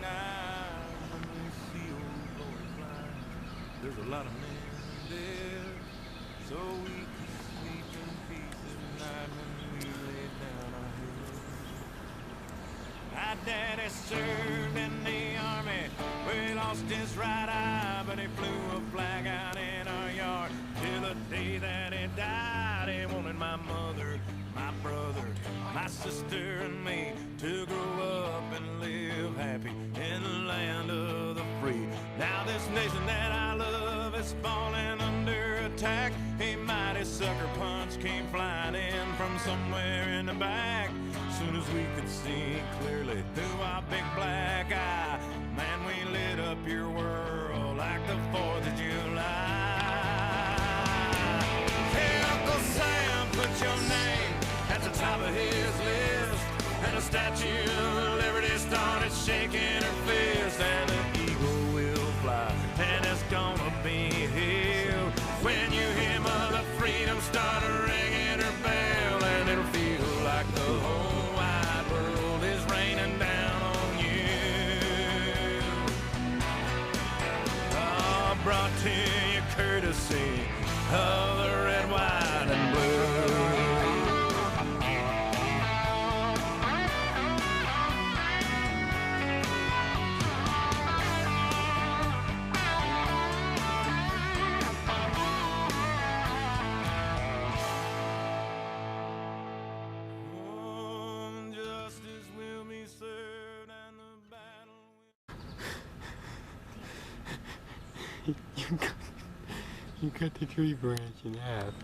night when we see old glory fly. There's a lot of men dead, so we can sleep in peace at night when we lay down our heads. My daddy served in the army, where he lost his right eye, but he flew a flag out in our yard till the day that he died. He wanted my mother, my brother, my sister and me to grow up and live happy in the land of the free. Now this nation that I love is falling under attack. A mighty sucker punch came flying in from somewhere in the back. Soon as we could see clearly through our big black eye, man, we lit up your world like the 4th of July. Hey, Uncle Sam, put your name at the top of his list, and the Statue of Liberty started shaking her fist, and the eagle will fly, and it's gonna be here when you hear Mother Freedom start ringing her bell, and it'll feel like the whole wide world is raining down on you. Oh, brought to you courtesy of the red, white, and blue. You cut the tree branch in half.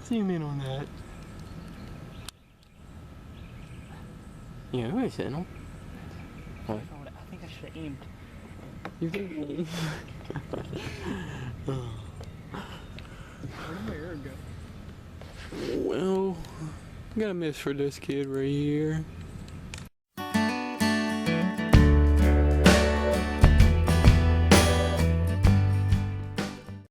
Zoom in on that. Yeah, wait a second. What? I think I should have aimed. You think? Where did my arrow go? Well, I got a miss for this kid right here.